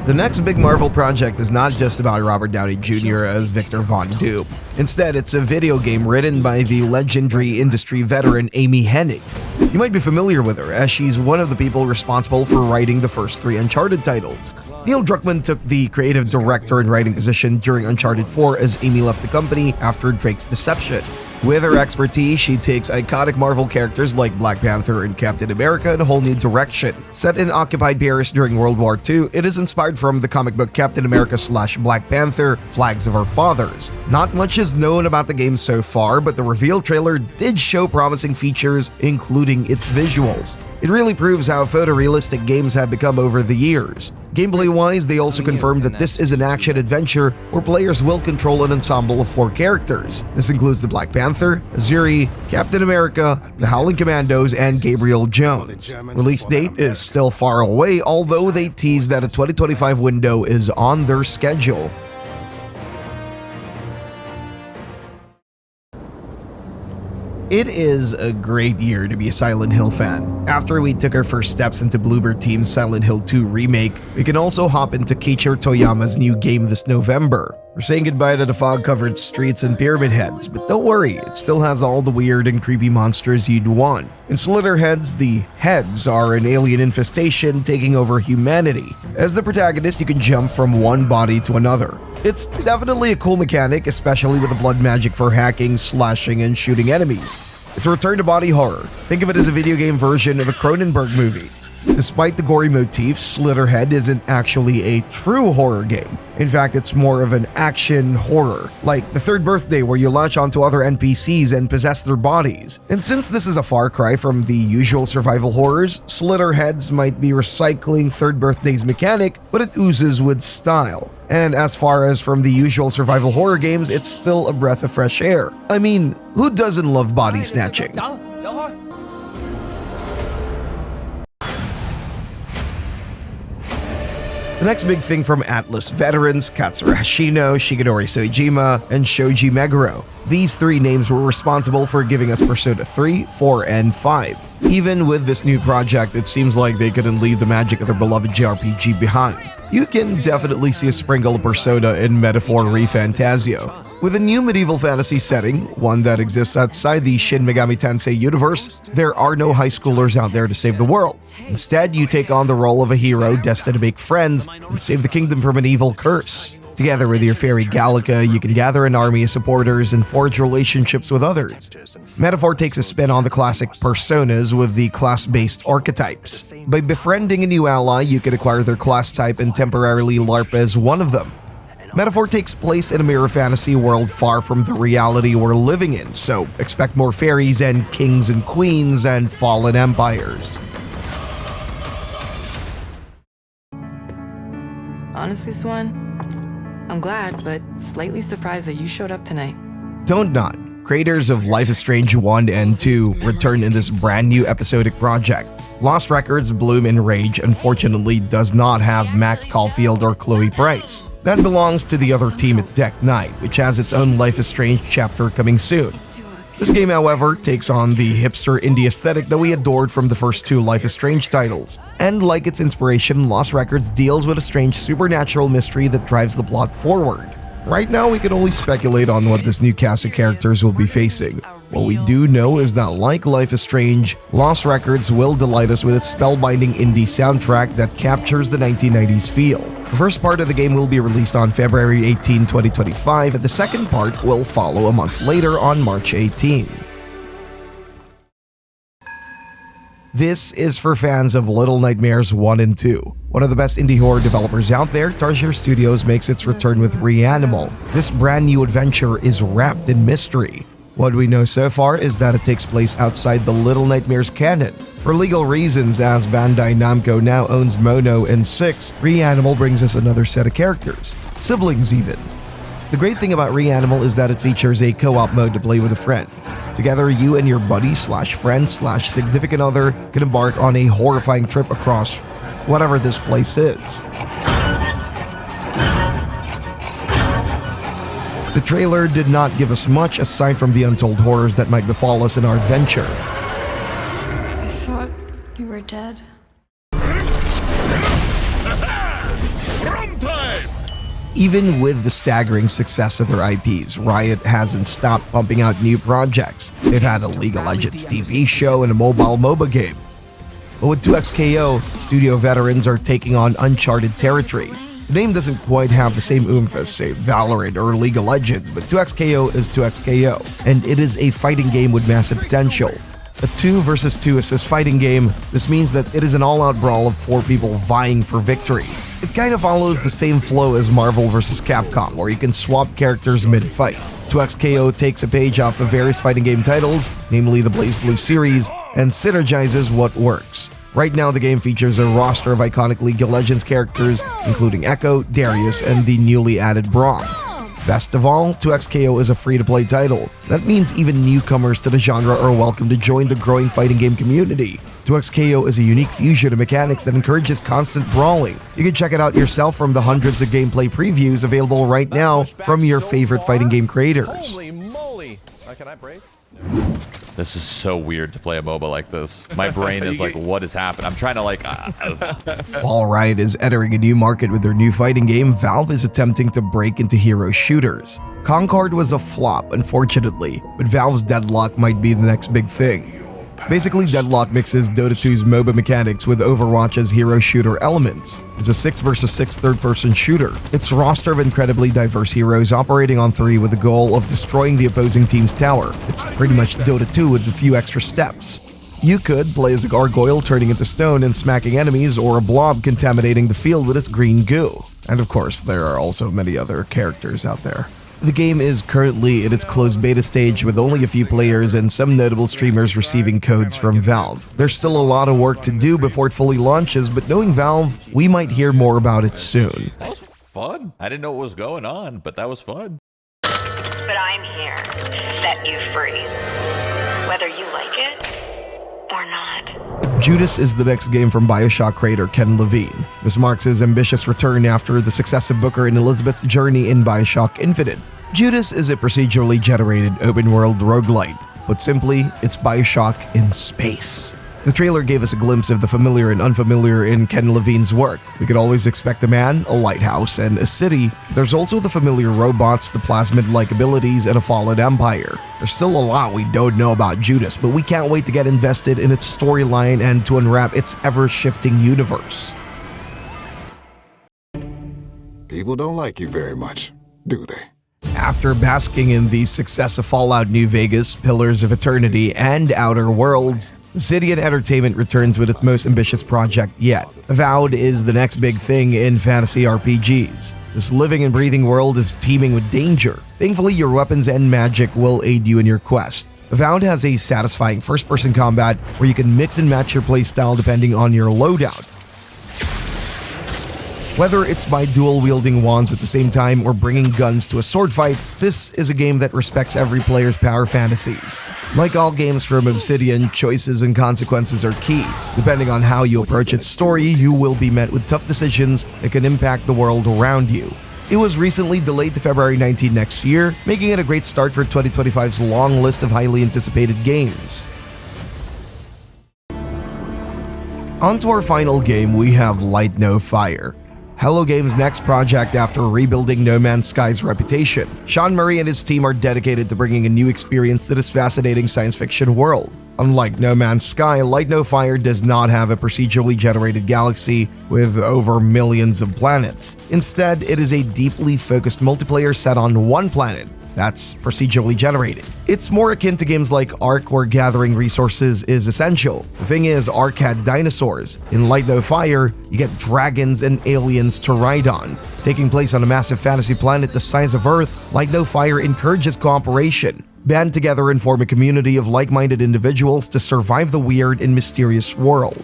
The next big Marvel project is not just about Robert Downey Jr. as Victor Von Doom. Instead, it's a video game written by the legendary industry veteran Amy Hennig. You might be familiar with her, as she's one of the people responsible for writing the first 3 Uncharted titles. Neil Druckmann took the creative director and writing position during Uncharted 4 as Amy left the company after Drake's deception. With her expertise, she takes iconic Marvel characters like Black Panther and Captain America in a whole new direction. Set in occupied Paris during World War II, it is inspired from the comic book Captain America/Black Panther, Flags of Our Fathers. Not much is known about the game so far, but the reveal trailer did show promising features, including its visuals. It really proves how photorealistic games have become over the years. Gameplay-wise, they also confirmed that this is an action-adventure where players will control an ensemble of 4 characters. This includes the Black Panther, Azuri, Captain America, the Howling Commandos, and Gabriel Jones. Release date is still far away, although they teased that a 2025 window is on their schedule. It is a great year to be a Silent Hill fan. After we took our first steps into Bloober Team's Silent Hill 2 remake, we can also hop into Keiichiro Toyama's new game this November. We're saying goodbye to the fog-covered streets and pyramid heads, but don't worry, it still has all the weird and creepy monsters you'd want. In Slitherheads, the heads are an alien infestation taking over humanity. As the protagonist, you can jump from one body to another. It's definitely a cool mechanic, especially with the blood magic for hacking, slashing, and shooting enemies. It's a return to body horror. Think of it as a video game version of a Cronenberg movie. Despite the gory motifs, Slitherhead isn't actually a true horror game. In fact, it's more of an action horror, like The Third Birthday, where you latch onto other NPCs and possess their bodies. And since this is a far cry from the usual survival horrors, Slitherheads might be recycling Third Birthday's mechanic, but it oozes with style. And as far as from the usual survival horror games, it's still a breath of fresh air. I mean, who doesn't love body snatching? The next big thing from Atlus veterans Katsura Hashino, Shigenori Soejima, and Shoji Meguro. These 3 names were responsible for giving us Persona 3, 4, and 5. Even with this new project, it seems like they couldn't leave the magic of their beloved JRPG behind. You can definitely see a sprinkle of Persona in Metaphor ReFantazio. With a new medieval fantasy setting, one that exists outside the Shin Megami Tensei universe, there are no high schoolers out there to save the world. Instead, you take on the role of a hero destined to make friends and save the kingdom from an evil curse. Together with your fairy Gallica, you can gather an army of supporters and forge relationships with others. Metaphor takes a spin on the classic Personas with the class-based archetypes. By befriending a new ally, you can acquire their class type and temporarily LARP as one of them. Metaphor takes place in a mirror fantasy world far from the reality we're living in, so expect more fairies and kings and queens and fallen empires. Honestly, Swan, I'm glad, but slightly surprised that you showed up tonight. Don't not. Creators of Life is Strange 1 and 2 return in this brand new episodic project. Lost Records' Bloom in Rage unfortunately does not have Max Caulfield or Chloe Price. That belongs to the other team at Deck Knight, which has its own Life is Strange chapter coming soon. This game, however, takes on the hipster indie aesthetic that we adored from the first 2 Life is Strange titles. And like its inspiration, Lost Records deals with a strange supernatural mystery that drives the plot forward. Right now, we can only speculate on what this new cast of characters will be facing. What we do know is that, like Life is Strange, Lost Records will delight us with its spellbinding indie soundtrack that captures the 1990s feel. The first part of the game will be released on February 18, 2025, and the second part will follow a month later on March 18. This is for fans of Little Nightmares 1 and 2. One of the best indie horror developers out there, Tarsier Studios makes its return with Reanimal. This brand new adventure is wrapped in mystery. What we know so far is that it takes place outside the Little Nightmares canon. For legal reasons, as Bandai Namco now owns Mono and 6, Reanimal brings us another set of characters. Siblings even. The great thing about Reanimal is that it features a co-op mode to play with a friend. Together, you and your buddy/friend/significant other can embark on a horrifying trip across whatever this place is. The trailer did not give us much aside from the untold horrors that might befall us in our adventure. I thought you were dead. Throw Even with the staggering success of their IPs, Riot hasn't stopped pumping out new projects. They've had a League of Legends TV show and a mobile MOBA game. But with 2XKO, studio veterans are taking on uncharted territory. The name doesn't quite have the same oomph as, say, Valorant or League of Legends, but 2XKO is 2XKO, and it is a fighting game with massive potential. A 2 versus 2 assist fighting game, this means that it is an all-out brawl of 4 people vying for victory. It kind of follows the same flow as Marvel vs. Capcom, where you can swap characters mid-fight. 2XKO takes a page off of various fighting game titles, namely the BlazBlue series, and synergizes what works. Right now, the game features a roster of iconic League of Legends characters, including Echo, Darius, and the newly added Braum. Best of all, 2XKO is a free-to-play title. That means even newcomers to the genre are welcome to join the growing fighting game community. 2XKO is a unique fusion of mechanics that encourages constant brawling. You can check it out yourself from the hundreds of gameplay previews available right now from your favorite fighting game creators. Holy moly! Can I break? This is so weird to play a MOBA like this. My brain is like, what has happened? I'm trying to like... While Riot is entering a new market with their new fighting game, Valve is attempting to break into hero shooters. Concord was a flop, unfortunately, but Valve's Deadlock might be the next big thing. Basically, Deadlock mixes Dota 2's MOBA mechanics with Overwatch's hero shooter elements. It's a 6 vs. 6 third-person shooter. It's a roster of incredibly diverse heroes operating on 3 with the goal of destroying the opposing team's tower. It's pretty much Dota 2 with a few extra steps. You could play as a gargoyle turning into stone and smacking enemies, or a blob contaminating the field with its green goo. And of course, there are also many other characters out there. The game is currently in its closed beta stage with only a few players and some notable streamers receiving codes from Valve. There's still a lot of work to do before it fully launches, but knowing Valve, we might hear more about it soon. That was fun. I didn't know what was going on, but that was fun. But I'm here to set you free. Whether you like it or not. Judas is the next game from BioShock creator Ken Levine. This marks his ambitious return after the success of Booker and Elizabeth's journey in BioShock Infinite. Judas is a procedurally generated open-world roguelite. Put simply, it's BioShock in space. The trailer gave us a glimpse of the familiar and unfamiliar in Ken Levine's work. We could always expect a man, a lighthouse, and a city. There's also the familiar robots, the plasmid-like abilities, and a fallen empire. There's still a lot we don't know about Judas, but we can't wait to get invested in its storyline and to unwrap its ever-shifting universe. People don't like you very much, do they? After basking in the success of Fallout New Vegas, Pillars of Eternity, and Outer Worlds, Obsidian Entertainment returns with its most ambitious project yet. Avowed is the next big thing in fantasy RPGs. This living and breathing world is teeming with danger. Thankfully, your weapons and magic will aid you in your quest. Avowed has a satisfying first-person combat where you can mix and match your playstyle depending on your loadout. Whether it's by dual-wielding wands at the same time or bringing guns to a sword fight, this is a game that respects every player's power fantasies. Like all games from Obsidian, choices and consequences are key. Depending on how you approach its story, you will be met with tough decisions that can impact the world around you. It was recently delayed to February 19 next year, making it a great start for 2025's long list of highly anticipated games. On to our final game, we have Light No Fire. Hello Games' next project after rebuilding No Man's Sky's reputation. Sean Murray and his team are dedicated to bringing a new experience to this fascinating science fiction world. Unlike No Man's Sky, Light No Fire does not have a procedurally generated galaxy with over millions of planets. Instead, it is a deeply focused multiplayer set on one planet that's procedurally generated. It's more akin to games like Ark, where gathering resources is essential. The thing is, Ark had dinosaurs. In Light No Fire, you get dragons and aliens to ride on. Taking place on a massive fantasy planet the size of Earth, Light No Fire encourages cooperation. Band together and form a community of like-minded individuals to survive the weird and mysterious world.